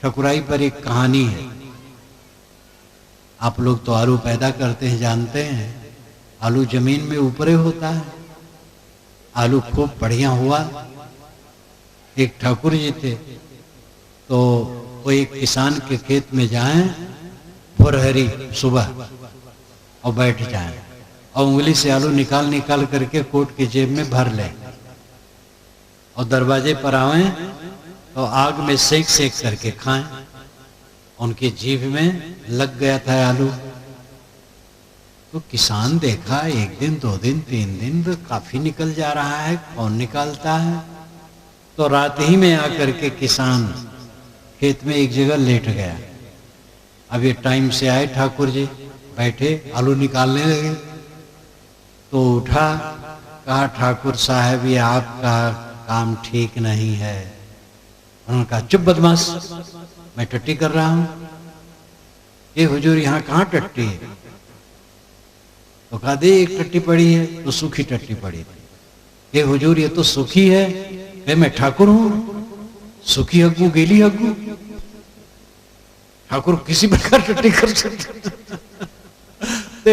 ठकुराई पर एक कहानी है। आप लोग तो आलू पैदा करते हैं, जानते हैं। आलू जमीन में ऊपरे होता है। आलू खूब बढ़िया हुआ। एक ठाकुर जी थे, तो वो एक किसान के खेत में जाएं भोरहरी सुबह और बैठ जाएं और उंगली से आलू निकाल निकाल करके कोट की जेब में भर लें और दरवाजे पर आवें तो आग में सेक सेक करके खाएं। उनकी जीभ में लग गया था आलू। तो किसान देखा, एक दिन, 2 दिन, 3 दिन तो काफी निकल जा रहा है, कौन निकालता है। तो रात ही में आकर के किसान खेत में एक जगह लेट गया। अब ये टाइम से आए ठाकुर जी, बैठे आलू निकालने लगे। तो उठा, कहा ठाकुर साहब ये आपका काम ठीक नहीं है। उन्होंने कहा चुप बदमाश, मैं टट्टी कर रहा हूं। ये हुजूर यहां कहां टट्टी है? तो कहा दे एक टट्टी पड़ी है, तो सूखी टट्टी पड़ी थी। ये हुजूर ये तो सूखी है, मैं ठाकुर हूं, सूखी हग्गू गीली हग्गू, ठाकुर किसी प्रकार टट्टी कर सकते।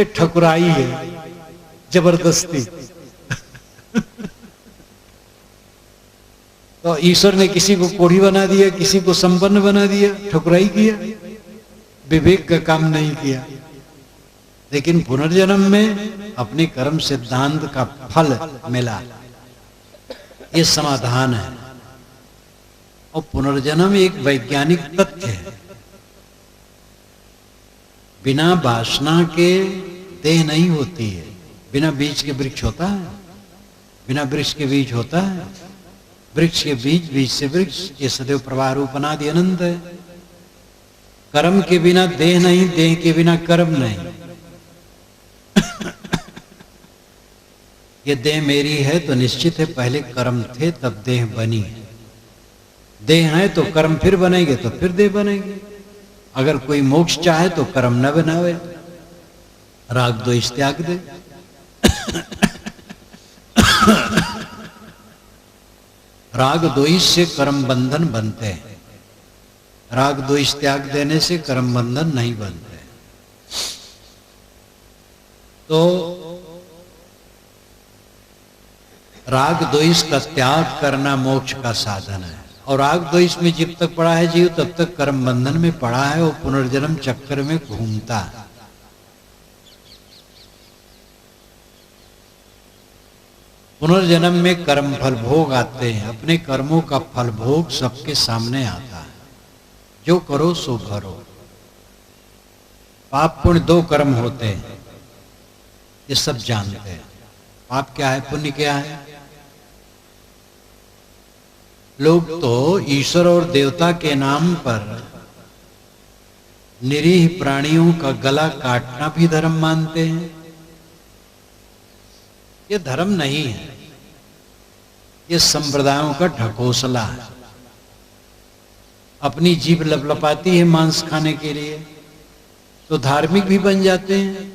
ठकुराई है जबरदस्ती। तो ईश्वर ने किसी को कोढ़ी बना दिया, किसी को संपन्न बना दिया, ठकुराई किया, विवेक का काम नहीं किया। लेकिन पुनर्जन्म में अपने कर्म सिद्धांत का फल मिला, ये समाधान है। और पुनर्जन्म एक वैज्ञानिक तथ्य है। बिना वासना के देह नहीं होती है। बिना बीज के वृक्ष होता है? बिना वृक्ष के बीज होता है? वृक्ष के बीज, बीज से वृक्ष, ये सदैव प्रवाह रूप अनादि अनंत है। कर्म के बिना देह नहीं, देह के बिना कर्म नहीं। ये देह मेरी है तो निश्चित है पहले कर्म थे तब देह बनी। देह है तो कर्म फिर बनेंगे तो फिर देह बनेंगे। अगर कोई मोक्ष चाहे तो कर्म न बनावे, राग द्वेष त्याग दे। राग द्वेष से कर्म बंधन बनते हैं, राग द्वेष त्याग देने से कर्म बंधन नहीं बनते। तो राग द्वेष का त्याग करना मोक्ष का साधन है। और राग द्वेष में जब तक पड़ा है जीव तब तक कर्म बंधन में पड़ा है और पुनर्जन्म चक्कर में घूमता है। पुनर्जन्म में कर्म फल भोग आते हैं। अपने कर्मों का फल भोग सबके सामने आता है। जो करो सो भरो। पाप पुण्य 2 कर्म होते हैं, ये सब जानते हैं। पाप क्या है, पुण्य क्या है? लोग तो ईश्वर और देवता के नाम पर निरीह प्राणियों का गला काटना भी धर्म मानते हैं। ये धर्म नहीं है, ये संप्रदायों का ढकोसला है। अपनी जीभ लपलपाती है मांस खाने के लिए, तो धार्मिक भी बन जाते हैं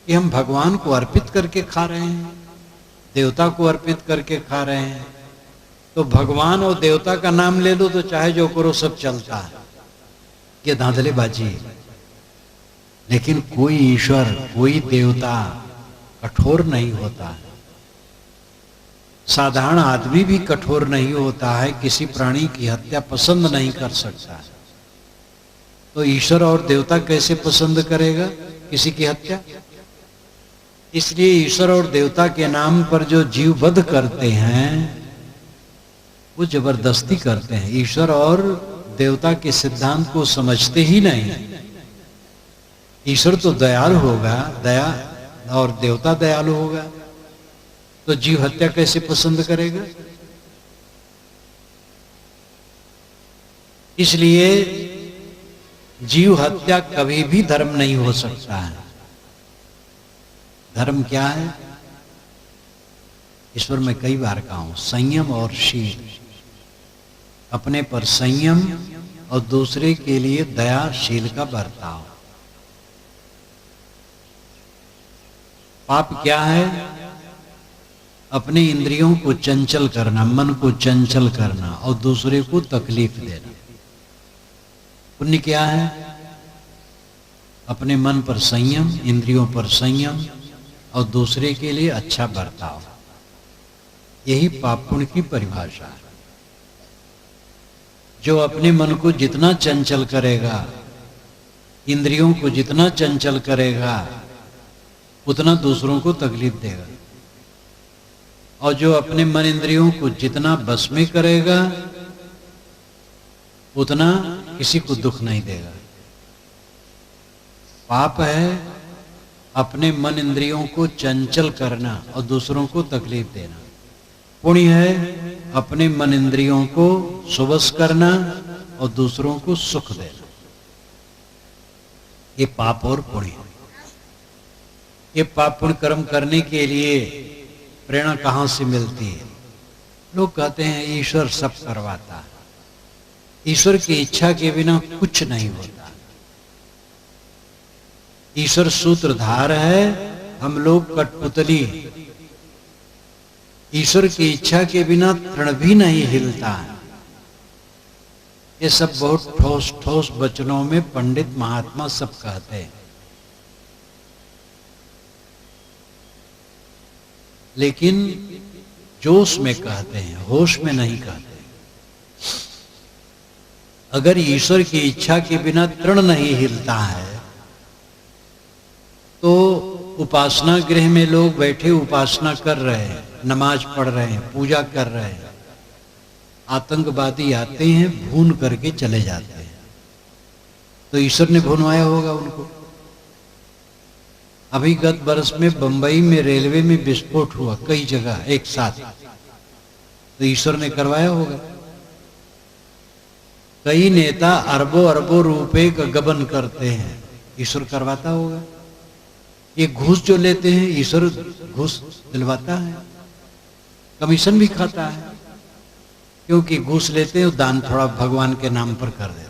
कि हम भगवान को अर्पित करके खा रहे हैं, देवता को अर्पित करके खा रहे हैं। तो भगवान और देवता का नाम ले लो तो चाहे जो करो सब चलता है। ये धांधलेबाजी है। लेकिन कोई ईश्वर, कोई देवता कठोर नहीं होता है। साधारण आदमी भी कठोर नहीं होता है, किसी प्राणी की हत्या पसंद नहीं कर सकता है। तो ईश्वर और देवता कैसे पसंद करेगा किसी की हत्या? इसलिए ईश्वर और देवता के नाम पर जो जीव वध करते हैं वो जबरदस्ती करते हैं। ईश्वर और देवता के सिद्धांत को समझते ही नहीं। ईश्वर तो दयालु होगा, दया, और देवता दयालु होगा, तो जीव हत्या कैसे पसंद करेगा? इसलिए जीव हत्या कभी भी धर्म नहीं हो सकता है। धर्म क्या है? ईश्वर में कई बार कहा हूं, संयम और शील। अपने पर संयम और दूसरे के लिए दयाशील का बर्ताव। पाप क्या है? अपनी इंद्रियों को चंचल करना, मन को चंचल करना और दूसरे को तकलीफ देना। पुण्य क्या है? अपने मन पर संयम, इंद्रियों पर संयम और दूसरे के लिए अच्छा बर्ताव। यही पाप पुण्य की परिभाषा है। जो अपने मन को जितना चंचल करेगा, इंद्रियों को जितना चंचल करेगा, उतना दूसरों को तकलीफ देगा। और जो अपने मन इंद्रियों को जितना बस में करेगा, उतना किसी को दुख नहीं देगा। पाप है अपने मन इंद्रियों को चंचल करना और दूसरों को तकलीफ देना। पुण्य है अपने मन इंद्रियों को सुबस करना और दूसरों को सुख देना। ये पाप और पुण्य। ये पाप पुण्य कर्म करने के लिए प्रेरणा कहां से मिलती है? लोग कहते हैं ईश्वर सब करवाता है। ईश्वर की इच्छा के बिना कुछ नहीं होता। ईश्वर सूत्रधार है, हम लोग कठपुतली। ईश्वर की इच्छा के बिना तृण भी नहीं हिलता है। ये सब बहुत ठोस ठोस वचनों में पंडित महात्मा सब कहते हैं, लेकिन जोश में कहते हैं, होश में नहीं कहते। अगर ईश्वर की इच्छा के बिना तृण नहीं हिलता है तो उपासना गृह में लोग बैठे उपासना कर रहे हैं, नमाज पढ़ रहे हैं, पूजा कर रहे हैं, आतंकवादी आते हैं, भून करके चले जाते हैं। तो ईश्वर ने भुनवाया होगा उनको। अभी गत वर्ष में बंबई में रेलवे में विस्फोट हुआ कई जगह एक साथ, तो ईश्वर ने करवाया होगा। कई नेता अरबों अरबों रुपए का गबन करते हैं, ईश्वर करवाता होगा। ये घूस जो लेते हैं, ईश्वर घूस दिलवाता है। कमीशन भी खाता है, क्योंकि घूस लेते हैं दान थोड़ा भगवान के नाम पर कर देते,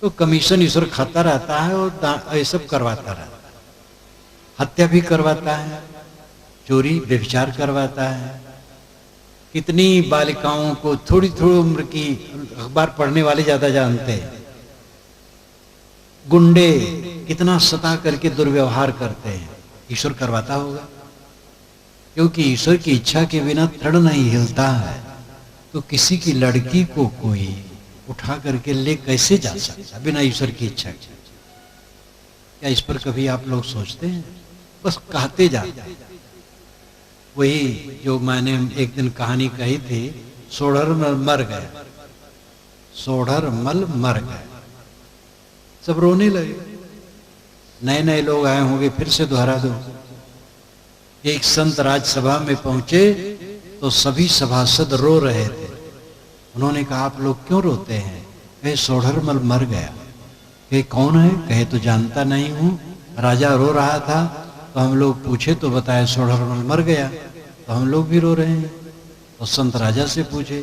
तो कमीशन ईश्वर खाता रहता है और ये सब करवाता रहता है। हत्या भी करवाता है, चोरी व्यभिचार करवाता है। कितनी बालिकाओं को, थोड़ी थोड़ी उम्र की, अखबार पढ़ने वाले ज्यादा जानते हैं, गुंडे कितना सता करके दुर्व्यवहार करते हैं, ईश्वर करवाता होगा। क्योंकि ईश्वर की इच्छा के बिना तृण नहीं हिलता है, तो किसी की लड़की को कोई उठा करके ले कैसे जा सकता बिना ईश्वर की इच्छा के? क्या इस पर कभी आप लोग सोचते हैं? बस कहते जाते हैं। वही जो मैंने एक दिन कहानी कही थी, सोढ़र मर गए, सोढ़र मल मर गए, सब रोने लगे। नए नए लोग आए होंगे, फिर से दोहरा दो। एक संत राजसभा में पहुंचे तो सभी सभासद रो रहे थे। उन्होंने कहा आप लोग क्यों रोते हैं? कहे सोढ़रमल मर गया। कहे कौन है? कहे तो जानता नहीं हूं। राजा रो रहा था तो हम लोग पूछे तो बताया सोढ़रमल मर गया, तो हम लोग भी रो रहे हैं। तो संत राजा से पूछे,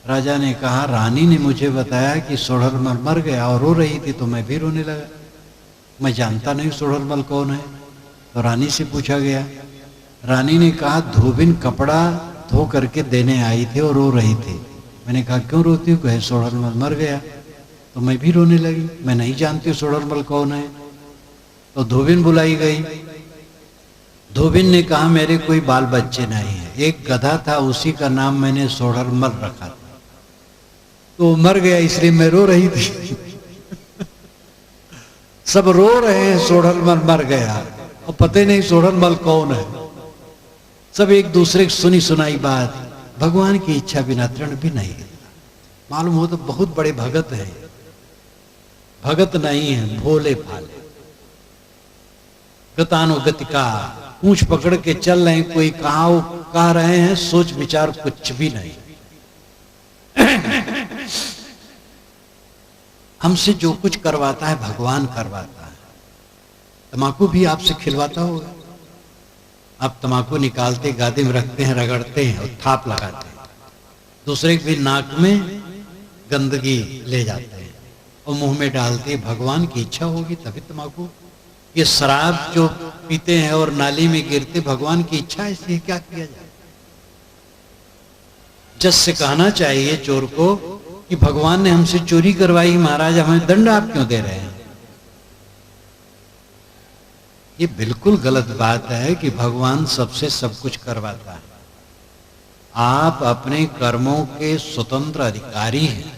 राजा ने कहा रानी ने मुझे बताया कि सोढ़रमल मर गया और रो रही थी, तो मैं भी रोने लगा। मैं जानता नहीं सोढ़रमल कौन है। तो रानी से पूछा गया, रानी ने कहा धोबिन कपड़ा धो करके देने आई थी और रो रही थी। मैंने कहा क्यों रोती हूँ? कहे सोढ़रमल मर गया। तो मैं भी रोने लगी, मैं नहीं जानती सोढ़रमल कौन है। तो धोबिन बुलाई गई। धोबिन ने कहा मेरे कोई बाल बच्चे नहीं है, एक गधा था उसी का नाम मैंने सोढ़रमल रखा था, तो मर गया इसलिए मैं रो रही थी। सब रो रहे हैं सोढ़रमल मर गया और पता नहीं सोढ़रमल कौन है। सब एक दूसरे की सुनी सुनाई बात। भगवान की इच्छा बिना तृण भी नहीं हिलता। मालूम हो तो बहुत बड़े भगत हैं, भगत नहीं है, भोले भाले। गतानुगतिका, पूंछ पकड़ के चल रहे हैं, कोई कह रहे हैं, सोच विचार कुछ भी नहीं। हमसे जो कुछ करवाता है भगवान करवाता है। तमाकू भी आपसे खिलवाता होगा। आप तमाकू निकालते, गादी में रखते हैं, रगड़ते हैं और थाप लगाते हैं। दूसरे के भी नाक में गंदगी ले जाते हैं और मुंह में डालते हैं। भगवान की इच्छा होगी तभी तमाकू। ये शराब जो पीते हैं और नाली में गिरते, भगवान की इच्छा है, इसलिए क्या किया जाए? जज से कहना चाहिए चोर को कि भगवान ने हमसे चोरी करवाई, महाराज हमें दंड आप क्यों दे रहे हैं। ये बिल्कुल गलत बात है कि भगवान सबसे सब कुछ करवाता है। आप अपने कर्मों के स्वतंत्र अधिकारी हैं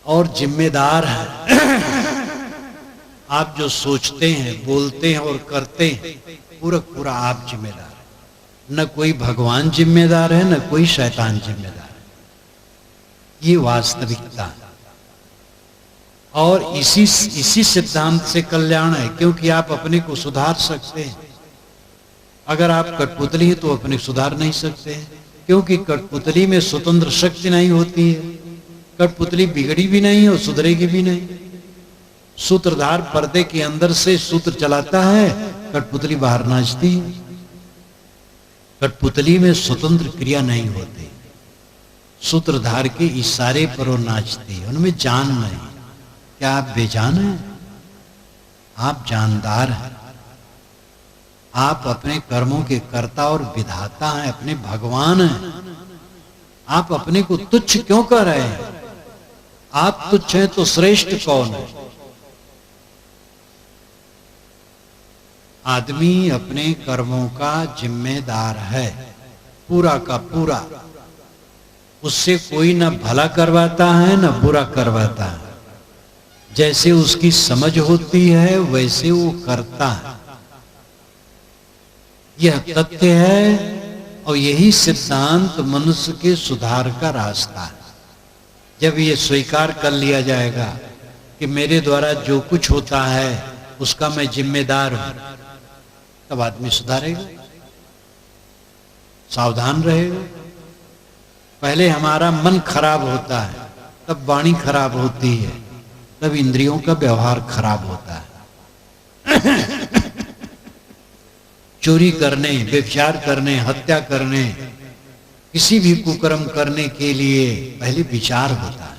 और जिम्मेदार हैं। आप जो सोचते हैं, बोलते हैं और करते हैं, पूरा पूरा आप जिम्मेदार हैं। न कोई भगवान जिम्मेदार है, न कोई शैतान जिम्मेदार है। ये वास्तविकता है और इसी सिद्धांत से कल्याण है, क्योंकि आप अपने को सुधार सकते हैं। अगर आप कठपुतली हैं तो अपने सुधार नहीं सकते हैं, क्योंकि कठपुतली में स्वतंत्र शक्ति नहीं होती है। कठपुतली बिगड़ी भी नहीं और सुधरेगी भी नहीं। सूत्रधार पर्दे के अंदर से सूत्र चलाता है, कठपुतली बाहर नाचती है। कठपुतली में स्वतंत्र क्रिया नहीं होती, सूत्रधार के इशारे पर वो नाचती है, उनमें जान नहीं। क्या आप बेजान हैं? आप जानदार हैं। आप अपने कर्मों के कर्ता और विधाता हैं, अपने भगवान हैं। आप अपने को तुच्छ क्यों कर रहे हैं? आप तुच्छ हैं तो श्रेष्ठ कौन है? आदमी अपने कर्मों का जिम्मेदार है, पूरा का पूरा। उससे कोई न भला करवाता है न बुरा करवाता है। जैसे उसकी समझ होती है वैसे वो करता है। यह तथ्य है और यही सिद्धांत मनुष्य के सुधार का रास्ता है। जब ये स्वीकार कर लिया जाएगा कि मेरे द्वारा जो कुछ होता है उसका मैं जिम्मेदार हूं, तब आदमी सुधारेगा, सावधान रहेगा। पहले हमारा मन खराब होता है, तब वाणी खराब होती है, तब इंद्रियों का व्यवहार खराब होता है। चोरी करने, व्यभिचार करने, हत्या करने, किसी भी कुकर्म करने के लिए पहले विचार होता है,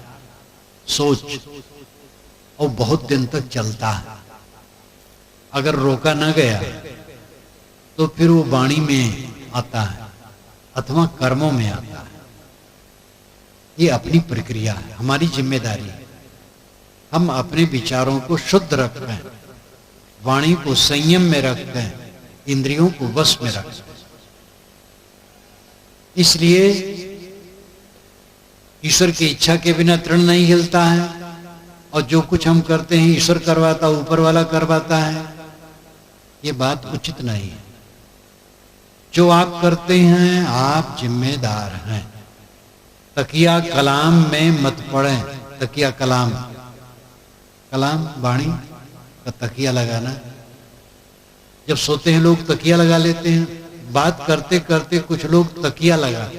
सोच, और बहुत दिन तक चलता है। अगर रोका न गया तो फिर वो वाणी में आता है अथवा कर्मों में आता है। ये अपनी प्रक्रिया है, हमारी जिम्मेदारी है। हम अपने विचारों को शुद्ध रखें, वाणी को संयम में रखें, इंद्रियों को वश में रखें। इसलिए ईश्वर की इच्छा के बिना तृण नहीं हिलता है, और जो कुछ हम करते हैं ईश्वर करवाता, ऊपर वाला करवाता है। ये बात उचित नहीं है। जो आप करते हैं आप जिम्मेदार हैं। तकिया कलाम में मत पड़ें। तकिया कलाम, कलाम वाणी का तकिया लगाना। जब सोते हैं लोग तकिया लगा लेते हैं, बात करते करते कुछ लोग तकिया लगा।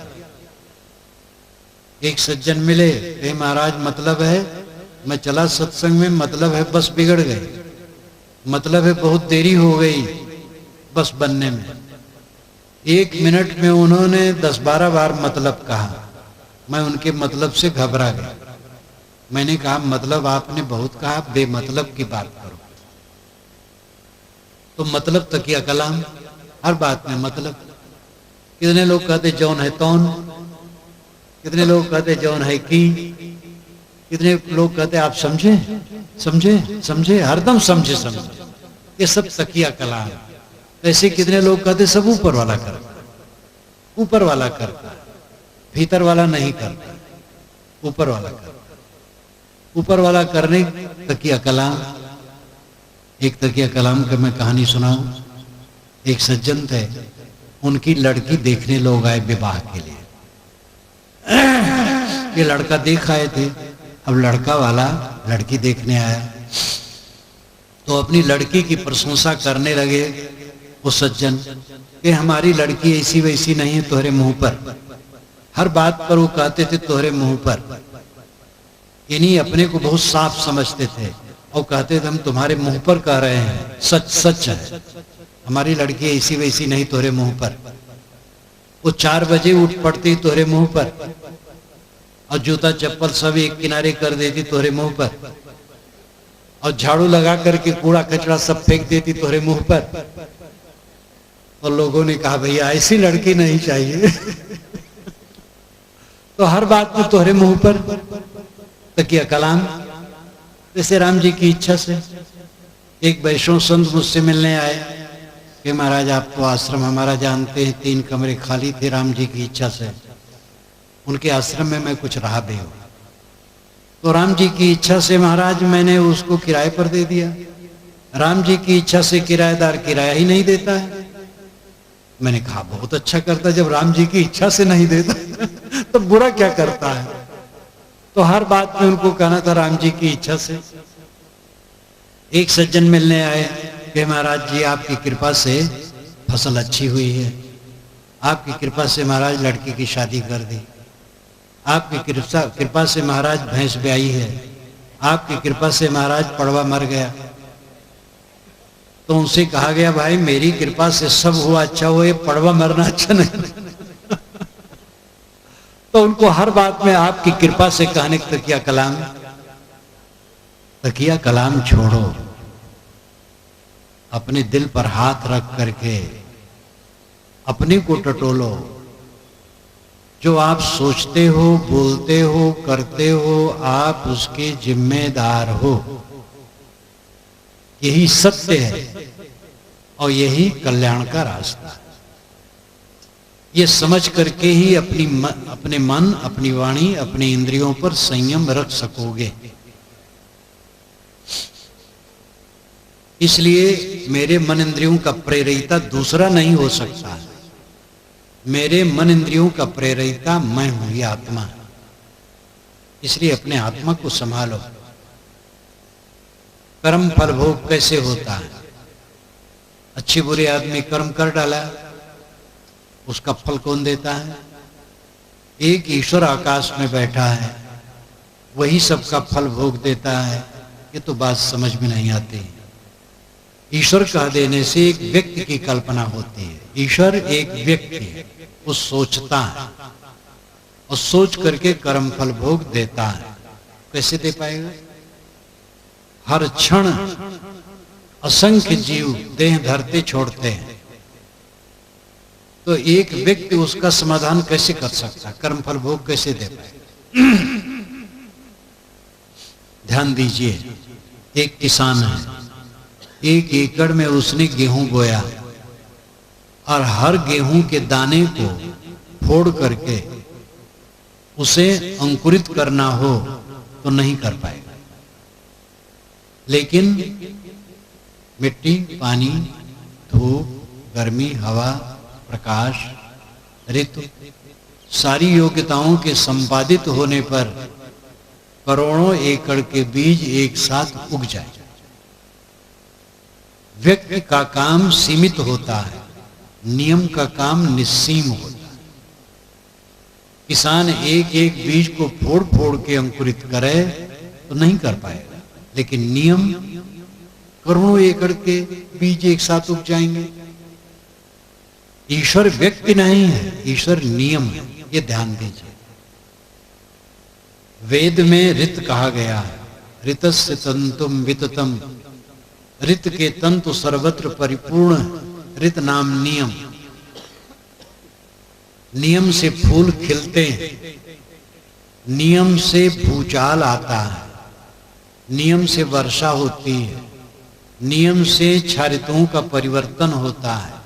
एक सज्जन मिले, हे महाराज मतलब है मैं चला सत्संग में, मतलब है बस बिगड़ गई, मतलब है बहुत देरी हो गई बस बनने में। 1 मिनट में उन्होंने 10-12 बार मतलब कहा। मैं उनके मतलब से घबरा गया। मैंने कहा मतलब आपने बहुत कहा, बेमतलब की बात करो। तो मतलब तकिया कलाम, हर बात में मतलब। कितने लोग कहते जौन है तौन, कितने लोग कहते जौन है की, कितने लोग कहते आप समझे समझे समझे, हरदम समझे समझे। ये सब तकिया कलाम। ऐसे कितने लोग कहते सब ऊपर वाला करता, ऊपर वाला करता, भीतर वाला नहीं करता, ऊपर वाला करता। ऊपर वाला करने तकिया कलाम। एक तकिया कलाम का मैं कहानी सुनाऊं। एक सज्जन थे, उनकी लड़की देखने लोग आए विवाह के लिए। ये लड़का देख आए थे। अब लड़का वाला लड़की देखने आया तो अपनी लड़की की प्रशंसा करने लगे वो सज्जन कि हमारी लड़की ऐसी वैसी नहीं है तुम्हारे मुंह पर। हर बात पर वो कहते थे तुम्हारे मुंह पर। इन्हीं अपने को बहुत साफ समझते थे और कहते थे हम तुम्हारे मुंह पर कह रहे हैं, सच सच है, हमारी लड़की ऐसी वैसी नहीं तुम्हारे मुंह पर। वो 4 बजे उठ पड़ती तुम्हारे मुंह पर और जूता चप्पल सब एक किनारे कर देती तुम्हारे मुंह पर, और झाड़ू लगा करके कूड़ा कचरा सब फेंक देती तुम्हारे मुंह पर। और लोगों ने कहा भैया ऐसी लड़की नहीं चाहिए। तो हर बात में तोहरे मुंह पर तकिया कलाम। जैसे राम जी की इच्छा से एक वैष्णव संत मुझसे मिलने आए कि महाराज आप तो आश्रम हमारा जानते हैं, 3 कमरे खाली थे, राम जी की इच्छा से उनके आश्रम में मैं कुछ रहा भी हूं। तो राम जी की इच्छा से महाराज मैंने उसको किराए पर दे दिया। राम जी की इच्छा से किराएदार किराया ही नहीं देता है। मैंने कहा बहुत अच्छा करता, जब राम जी की इच्छा से नहीं देता तो बुरा क्या करता है। तो हर बात में उनको कहना था राम जी की इच्छा से। एक सज्जन मिलने आए कि महाराज जी आपकी कृपा से फसल अच्छी हुई है, आपकी कृपा से महाराज लड़की की शादी कर दी, आपकी कृपा से महाराज भैंस ब्याई है, आपकी कृपा से महाराज पड़वा मर गया। तो उनसे कहा गया भाई मेरी कृपा से सब हुआ अच्छा हुआ, ये पड़वा मरना अच्छा नहीं। तो उनको हर बात में आपकी कृपा से कहने का तकिया कलाम छोड़ो, अपने दिल पर हाथ रख करके अपने को टटोलो। जो आप सोचते हो, बोलते हो, करते हो, आप उसके जिम्मेदार हो। यही सत्य है और यही कल्याण का रास्ता है। ये समझ करके ही अपने मन, अपनी वाणी, अपनी इंद्रियों पर संयम रख सकोगे। इसलिए मेरे मन इंद्रियों का प्रेरिता दूसरा नहीं हो सकता। मेरे मन इंद्रियों का प्रेरिता मैं हूं, ये आत्मा है। इसलिए अपने आत्मा को संभालो। कर्म फल भोग कैसे होता है? अच्छे बुरे आदमी कर्म कर डाला, उसका फल कौन देता है? एक ईश्वर आकाश में बैठा है, वही सबका फल भोग देता है। ये तो बात समझ में नहीं आती। ईश्वर कह देने से एक व्यक्ति की कल्पना होती है। ईश्वर एक व्यक्ति है, वो सोचता है और सोच करके कर्म फल भोग देता है। कैसे दे पाएगा? हर क्षण असंख्य जीव देह धरते छोड़ते हैं, तो एक व्यक्ति उसका समाधान कैसे कर सकता? कर्म फल भोग कैसे दे पाएगा? ध्यान दीजिए, एक किसान है, 1 एकड़ में उसने गेहूं बोया और हर गेहूं के दाने को फोड़ करके उसे अंकुरित करना हो तो नहीं कर पाएगा। लेकिन मिट्टी, पानी, धूप, गर्मी, हवा, प्रकाश, ऋतु, सारी योग्यताओं के संपादित होने पर करोड़ों एकड़ के बीज एक साथ उग जाए। व्यक्ति का काम सीमित होता है, नियम का काम निस्सीम होता है। किसान एक एक बीज को फोड़ फोड़ के अंकुरित करे तो नहीं कर पाएगा, लेकिन नियम करोड़ों एकड़ के बीज एक साथ उग जाएंगे। ईश्वर व्यक्ति नहीं है, ईश्वर नियम है। ये ध्यान दीजिए। वेद में ऋत कहा गया है, ऋतस्य तंतुम विततम। ऋत के तंतु सर्वत्र परिपूर्ण, ऋत नाम नियम। नियम से फूल खिलते हैं, नियम से भूचाल आता है, नियम से वर्षा होती है, नियम से ऋतुओं का परिवर्तन होता है।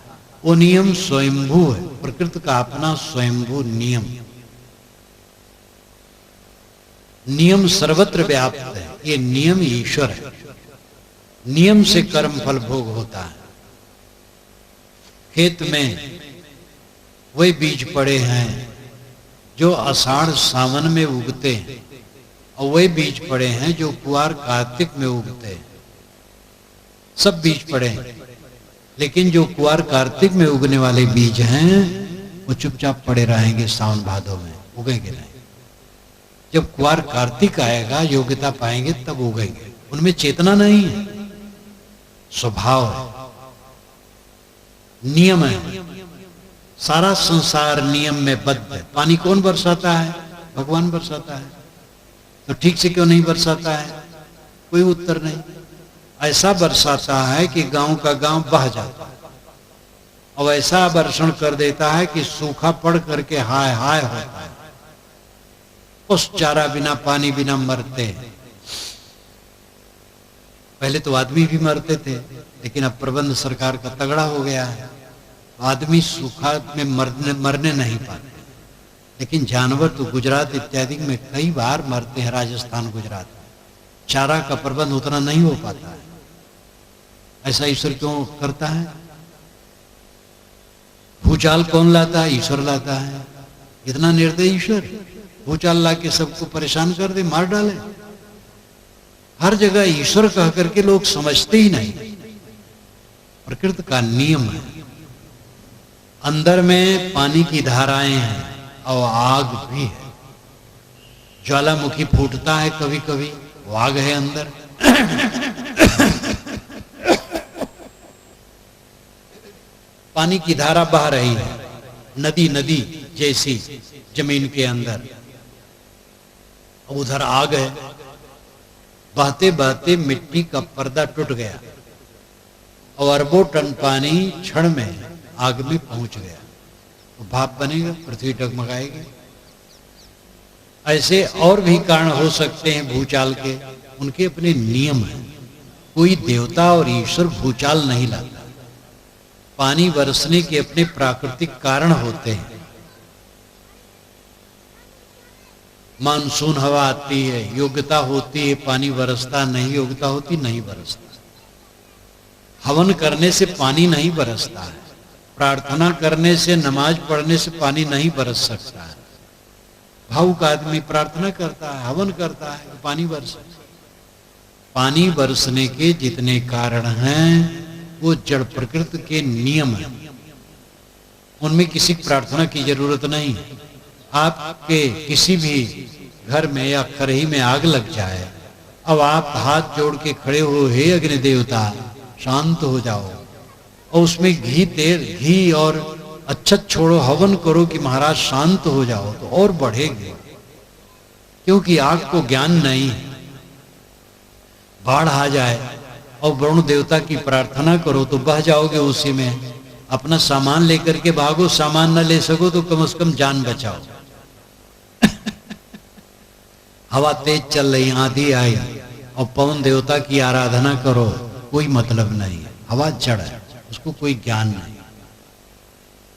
वो नियम स्वयंभू है, प्रकृति का अपना स्वयंभू नियम। नियम सर्वत्र व्याप्त है, ये नियम ईश्वर है। नियम से कर्म फल भोग होता है। खेत में वही बीज पड़े हैं जो आषाढ़ सावन में उगते हैं, और वही बीज पड़े हैं जो कुआर कार्तिक में उगते हैं। सब बीज पड़े हैं, लेकिन जो कुआर कार्तिक में उगने वाले बीज हैं वो चुपचाप पड़े रहेंगे, सावन भादों में उगेंगे नहीं। जब कुआर कार्तिक आएगा, योग्यता पाएंगे, तब उगेंगे। उनमें चेतना नहीं है, स्वभाव है, नियम है। सारा संसार नियम में बद्ध है। पानी कौन बरसाता है? भगवान बरसाता है। तो ठीक से क्यों नहीं बरसाता है? कोई उत्तर नहीं। ऐसा बरसाता है कि गांव का गांव बह जाता है, और ऐसा वर्षण कर देता है कि सूखा पड़ करके हाय हाय होता है। उस चारा बिना पानी बिना मरते हैं। पहले तो आदमी भी मरते थे, लेकिन अब प्रबंध सरकार का तगड़ा हो गया है, आदमी सूखा में मरने नहीं पाते, लेकिन जानवर तो गुजरात इत्यादि में कई बार मरते हैं। राजस्थान, गुजरात में चारा का प्रबंध उतना नहीं हो पाता है। ऐसा ईश्वर क्यों करता है? भूचाल कौन लाता है? ईश्वर लाता है। इतना निर्दयी ईश्वर भूचाल ला के सबको परेशान कर दे, मार डाले। हर जगह ईश्वर कह करके लोग समझते ही नहीं। प्रकृति का नियम है। अंदर में पानी की धाराएं हैं और आग भी है। ज्वालामुखी फूटता है कभी कभी, वो आग है अंदर। पानी की धारा बह रही है, नदी नदी जैसी जमीन के अंदर, उधर आग है। बहते बहते मिट्टी का पर्दा टूट गया और अरबों टन पानी क्षण में आग में पहुंच गया, तो भाप बनेगा, पृथ्वी डगमगाएगी। ऐसे और भी कारण हो सकते हैं भूचाल के, उनके अपने नियम हैं। कोई देवता और ईश्वर भूचाल नहीं लाता। पानी बरसने के अपने प्राकृतिक कारण होते हैं। मानसून हवा आती है, योग्यता होती है, पानी बरसता, नहीं योग्यता होती नहीं बरसता। हवन करने से पानी नहीं बरसता है, प्रार्थना करने से, नमाज पढ़ने से पानी नहीं बरस सकता है। भावुक आदमी प्रार्थना करता है, हवन करता है, पानी बरसे। पानी बरसने के जितने कारण हैं वो जड़ प्रकृति के नियम है, उनमें किसी प्रार्थना की जरूरत नहीं है। आपके किसी भी घर में या खरही में आग लग जाए, अब आप हाथ जोड़ के खड़े हो, हे अग्नि देवता शांत हो जाओ, और उसमें घी और अच्छत छोड़ो, हवन करो कि महाराज शांत हो जाओ, तो और बढ़ेगी, क्योंकि आग को ज्ञान नहीं है। बाढ़ आ जाए और वरुण देवता की प्रार्थना करो तो बह जाओगे उसी में। अपना सामान लेकर के भागो, सामान न ले सको तो कम से कम जान बचाओ। हवा तेज चल रही, आंधी आई और पवन देवता की आराधना करो, कोई मतलब नहीं है। हवा जड़ है, उसको कोई ज्ञान नहीं।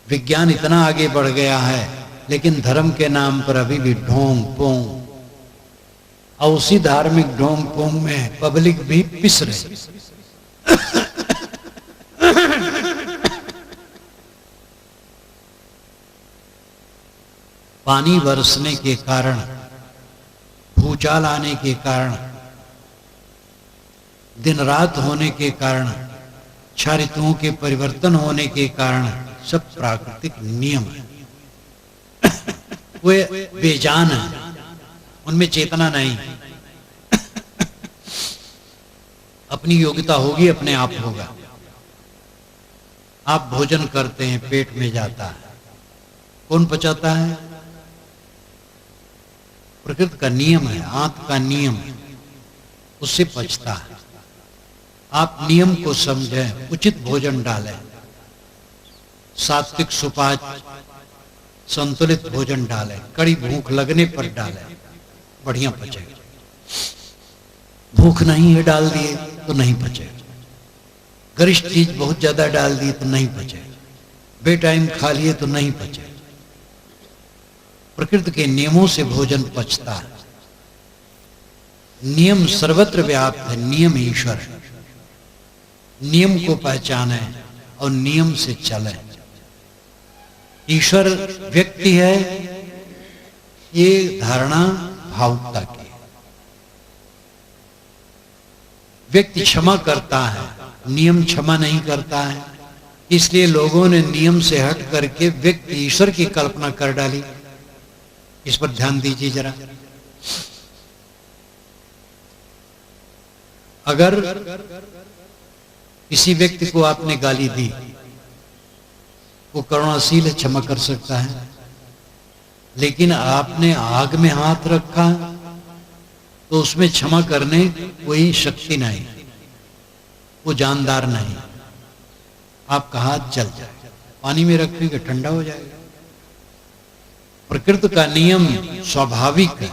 विज्ञान इतना आगे बढ़ गया है, लेकिन धर्म के नाम पर अभी भी ढोंग पोंग, और उसी धार्मिक ढोंग पोंग में पब्लिक भी पिस रही। पानी बरसने के कारण, भूचाल आने के कारण, दिन रात होने के कारण, छह ऋतुओं के परिवर्तन होने के कारण, सब प्राकृतिक नियम है। वे बेजान है, उनमें चेतना नहीं। अपनी योग्यता होगी, अपने आप होगा। आप भोजन करते हैं, पेट में जाता है, कौन पचाता है? प्रकृति का नियम है, आंत का नियम, उससे पचता है। आप नियम को समझें, उचित भोजन डालें, सात्विक सुपाच्य संतुलित भोजन डालें, कड़ी भूख लगने पर डालें, बढ़िया पचेगा। भूख नहीं है, डाल दिए तो नहीं पचेगा। गरिष्ठ चीज बहुत ज्यादा डाल दी तो नहीं पचेगा। बेटाइम खा लिए तो नहीं पचेगा। प्रकृति के नियमों से भोजन पचता है। नियम सर्वत्र व्याप्त है, नियम ईश्वर है। नियम को पहचाने और नियम से चले। ईश्वर व्यक्ति है, ये धारणा भावुकता की है। व्यक्ति क्षमा करता है, नियम क्षमा नहीं करता है, इसलिए लोगों ने नियम से हट करके व्यक्ति ईश्वर की कल्पना कर डाली। इस पर ध्यान दीजिए जरा। अगर किसी व्यक्ति को आपने गाली दी, वो करुणाशील है, क्षमा कर सकता है, लेकिन आपने आग में हाथ रखा तो उसमें क्षमा करने कोई शक्ति नहीं, वो जानदार नहीं। आपका हाथ जल जाए, पानी में रखेंगे ठंडा हो जाएगा। प्रकृति का नियम स्वाभाविक है।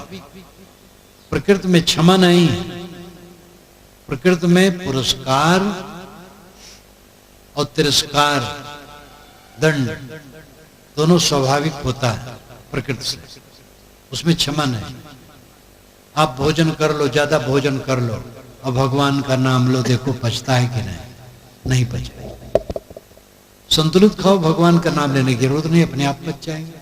प्रकृति में क्षमा नहीं है। प्रकृति में पुरस्कार और तिरस्कार, दंड दोनों स्वाभाविक होता है प्रकृति से, उसमें क्षमा नहीं। आप भोजन कर लो, ज्यादा भोजन कर लो और भगवान का नाम लो, देखो पचता है कि नहीं पचता। संतुलित खाओ, भगवान का नाम लेने की जरूरत नहीं, अपने आप पच जाएंगे।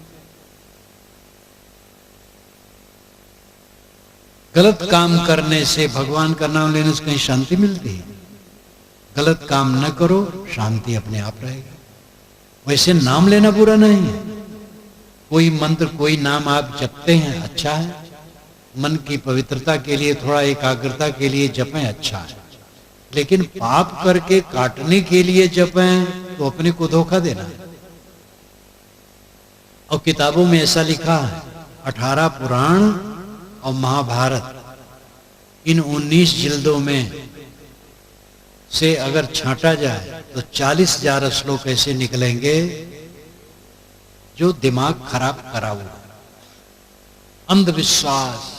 गलत काम करने से, भगवान का नाम लेने से कहीं शांति मिलती है? गलत काम न करो, शांति अपने आप रहेगी। वैसे नाम लेना बुरा नहीं है। कोई मंत्र, कोई नाम आप जपते हैं, अच्छा है। मन की पवित्रता के लिए, थोड़ा एकाग्रता के लिए जपें, अच्छा है। लेकिन पाप करके काटने के लिए जपें तो अपने को धोखा देना है। और किताबों में ऐसा लिखा है, 18 पुराण और महाभारत, इन 19 जिल्दों में से अगर छांटा जाए तो 40,000 श्लोक ऐसे निकलेंगे जो दिमाग खराब करा हुआ, अंधविश्वास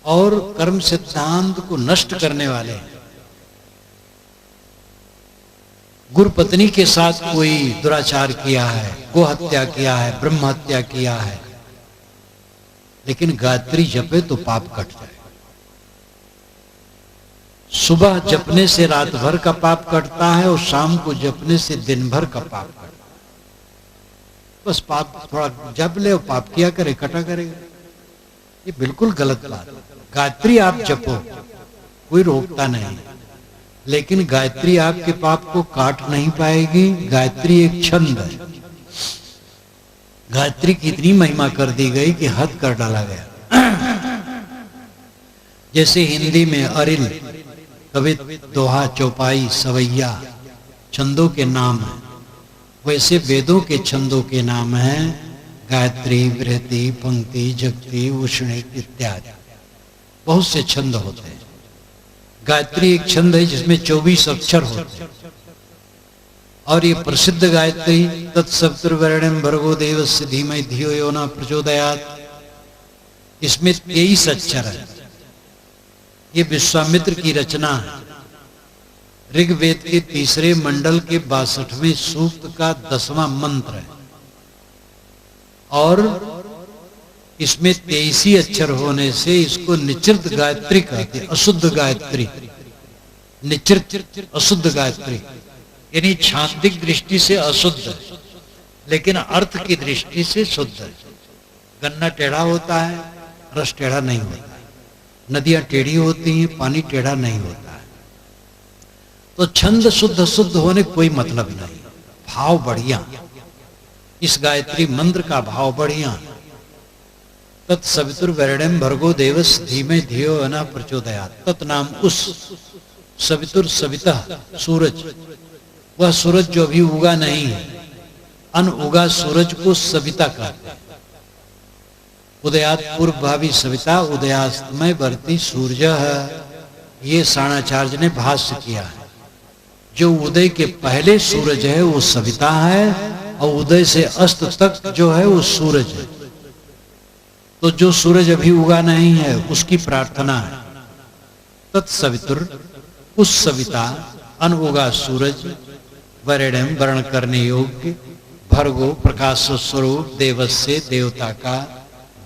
और कर्म सिद्धांत को नष्ट करने वाले हैं। गुरु पत्नी के साथ कोई दुराचार किया है, गो हत्या किया है, ब्रह्म हत्या किया है, लेकिन गायत्री जपे तो पाप कट जाए। सुबह जपने से रात भर का पाप कटता है और शाम को जपने से दिन भर का पाप कटता है। बस पाप थोड़ा जप ले और पाप किया करे, कटा करेगा। ये बिल्कुल गलत बात। गायत्री आप जपो, कोई रोकता नहीं, लेकिन गायत्री आपके पाप को काट नहीं पाएगी। गायत्री एक छंद है। गायत्री की इतनी महिमा कर दी गई कि हद कर डाला गया। जैसे हिंदी में अरिल, कवित, दोहा, चौपाई, सवैया छंदों के नाम हैं, वैसे वेदों के छंदों के नाम हैं गायत्री, बृहति, पंक्ति, जगति, उष्णिक इत्यादि। बहुत से छंद होते हैं। गायत्री एक छंद है जिसमें 24 अक्षर होते हैं। और ये प्रसिद्ध गायत्री, तत्सवितुर्वरेण्यं भर्गो देवस्य धीमहि धियो यो न प्रचोदयात्, इसमें 23 अक्षर है। ये विश्वामित्र की रचना है। ऋग्वेद के 3 मंडल के 62वें सूक्त का 10वां मंत्र है। और इसमें 23 अक्षर होने से इसको निचृत गायत्री कहते हैं। अशुद्ध गायत्री, निचृत अशुद्ध गायत्री, यानी छांदिक दृष्टि से अशुद्ध है, लेकिन अर्थ की दृष्टि से शुद्ध है। गन्ना टेढ़ा होता है, रस टेढ़ा नहीं होता है। नदियां टेढ़ी होती हैं, पानी टेढ़ा नहीं होता है। तो छंद शुद्ध शुद्ध होने कोई मतलब नहीं, भाव बढ़िया। इस गायत्री मंत्र का भाव बढ़िया। तत्सवितुर्वरेण्यं भर्गो देवस्य धीमहि धियो यो न प्रचोदयात्। तत् नाम उस, सवितुर सविता सूरज, वह सूरज जो अभी उगा नहीं है। अन उगा सूरज को सविता कहते हैं। उदयात पूर्व भावी सविता, उदयास्तमय वर्ती सूर्य है। ये साणाचार्य ने भाष्य किया है। जो उदय के पहले सूरज है वो सविता है, और उदय से अस्त तक जो है वो सूरज है। तो जो सूरज अभी उगा नहीं है उसकी प्रार्थना है। तत्सवितुर, उस सविता, अन उगा सूरज, वरेण्यं, वर्ण करने योग्य, भर्गो, प्रकाश स्वरूप, देवस्य, देवता का,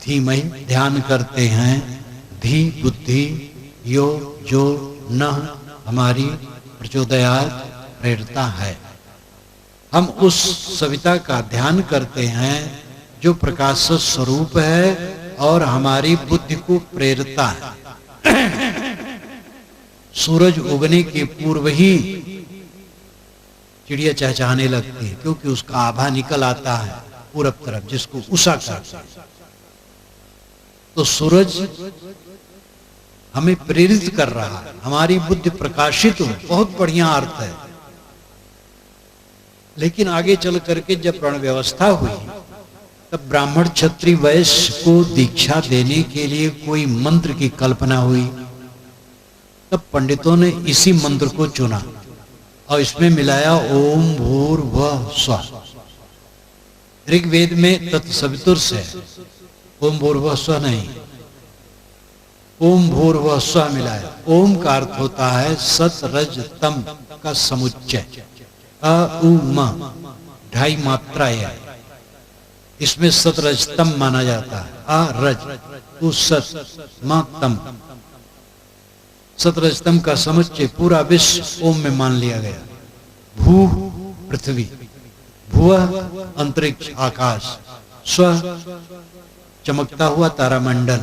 धीमहि, ध्यान करते हैं, धी बुद्धि, यो जो, न हमारी, प्रचोदयात् प्रेरता है। हम उस सविता का ध्यान करते हैं जो प्रकाश स्वरूप है और हमारी बुद्धि को प्रेरता है। सूरज उगने के पूर्व ही चिड़िया चहचहाने लगती है, क्योंकि उसका आभा निकल आता है पूरब तरफ, जिसको उषा कहते हैं। तो सूरज हमें प्रेरित कर रहा है, हमारी बुद्धि प्रकाशित हो। बहुत बढ़िया अर्थ है। लेकिन आगे चल करके जब वर्ण व्यवस्था हुई, तब ब्राह्मण, क्षत्रिय, वैश्य को दीक्षा देने के लिए कोई मंत्र की कल्पना हुई। तब पंडितों ने इसी मंत्र को चुना और इसमें मिलाया ओम भूर्भुवः स्वः। ऋग्वेद में तत्सवितुर से ओम भूर्भुवः स्वः नहीं, ओम भूर्भुवः स्वः मिला है। ओम का अर्थ होता है सत रज तम का समुच्चय। अ उ म 2.5 मात्रा है, इसमें सत रज तम माना जाता है। अ रज उ सत म तम, सत रज तम का समुच्चय पूरा विश्व ओम में मान लिया गया। भू पृथ्वी, भुवः अंतरिक्ष आकाश, स्व चमकता हुआ तारामंडल।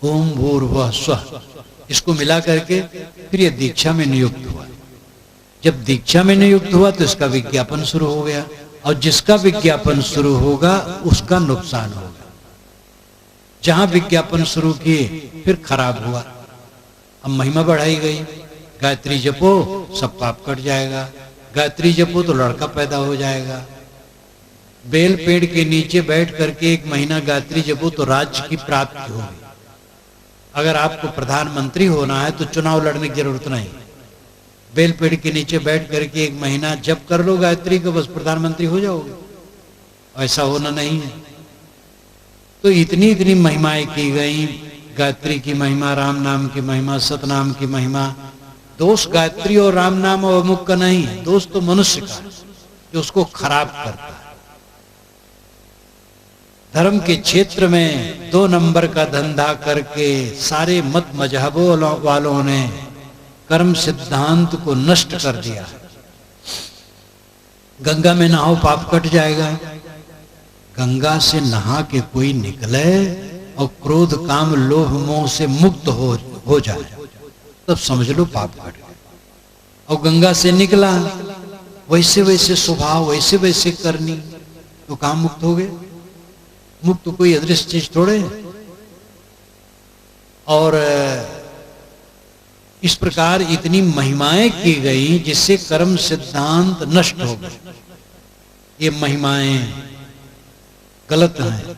ओम भूर्भुवः स्वः, इसको मिला करके फिर ये दीक्षा में नियुक्त हुआ। जब दीक्षा में नियुक्त हुआ तो इसका विज्ञापन शुरू हो गया, और जिसका विज्ञापन शुरू होगा उसका नुकसान होगा। जहां विज्ञापन शुरू किए फिर खराब हुआ। अब महिमा बढ़ाई गई, गायत्री जपो सब पाप कट जाएगा, गायत्री जपो तो लड़का पैदा हो जाएगा। बेल पेड़ के नीचे बैठ करके 1 महीना गायत्री जपो तो राज्य की प्राप्ति होगी। अगर आपको प्रधानमंत्री होना है तो चुनाव लड़ने की जरूरत नहीं, बेल पेड़ के नीचे बैठ करके 1 महीना जप कर लो गायत्री को, बस प्रधानमंत्री हो जाओगे। ऐसा होना नहीं है। तो इतनी इतनी महिमाएं की गई, गायत्री की महिमा, राम नाम की महिमा, सतनाम की महिमा। दोष गायत्री और राम नाम और अमुक का नहीं है, दोष तो मनुष्य का जो उसको खराब करता है। धर्म के क्षेत्र में 2 नंबर का धंधा करके सारे मत मजहबों वालों ने कर्म सिद्धांत को नष्ट कर दिया। गंगा में नहाओ पाप कट जाएगा, गंगा से नहा के कोई निकले और क्रोध काम लोभ मोह से मुक्त हो जाए तब समझ लो पाप कट गया। और गंगा से निकला वैसे वैसे स्वभाव, वैसे वैसे करनी, तो काम मुक्त हो गए। मुक्त तो कोई अदृश्य चीज थोड़े। और इस प्रकार इतनी महिमाएं की गई जिससे कर्म सिद्धांत नष्ट हो गए। ये महिमाएं गलत हैं,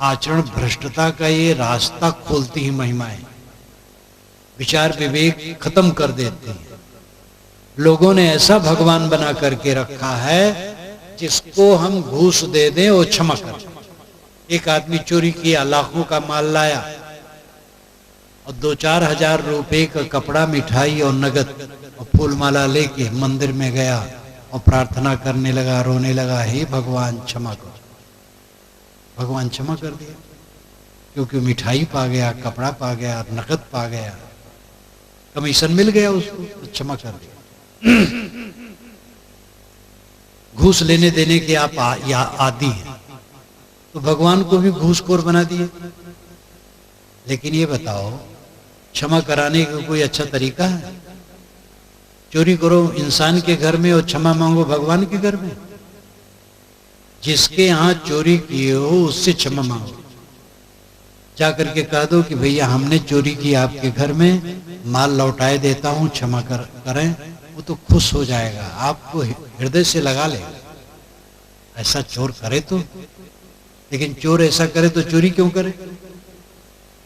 आचरण भ्रष्टता का ये रास्ता खोलती ही महिमाएं, विचार विवेक खत्म कर देती हैं। लोगों ने ऐसा भगवान बना करके रखा है जिसको हम घूस दे दें और क्षमा कर। एक आदमी चोरी किया, लाखों का माल लाया और 2-4 हजार रुपए का कपड़ा, मिठाई और नगद और फूलमाला लेके मंदिर में गया और प्रार्थना करने लगा, रोने लगा, हे भगवान क्षमा करो। भगवान क्षमा कर दिया, क्योंकि मिठाई पा गया, कपड़ा पा गया, नकद पा गया, कमीशन मिल गया उसको, तो क्षमा कर दिया। घूस लेने देने के आप आदी हैं तो भगवान को भी घूसखोर बना दिए। लेकिन ये बताओ, क्षमा कराने का कोई अच्छा तरीका है? चोरी करो इंसान के घर में और क्षमा मांगो भगवान के घर में? जिसके यहां चोरी किए हो उससे क्षमा मांगो। जाकर के कह दो कि भैया हमने चोरी की आपके घर में, माल लौटाए देता हूं, क्षमा करें। वो तो खुश हो जाएगा, आपको हृदय से लगा लेगा। ऐसा चोर करे तो, लेकिन चोर ऐसा करे तो चोरी क्यों करे?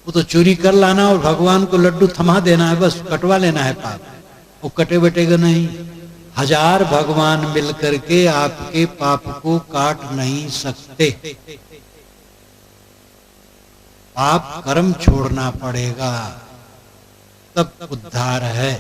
वो तो चोरी कर लाना और भगवान को लड्डू थमा देना है, बस कटवा लेना है पाप। वो कटे बटेगा नहीं। 1000 भगवान मिलकर के आपके पाप को काट नहीं सकते। पाप कर्म छोड़ना पड़ेगा, तब उद्धार है।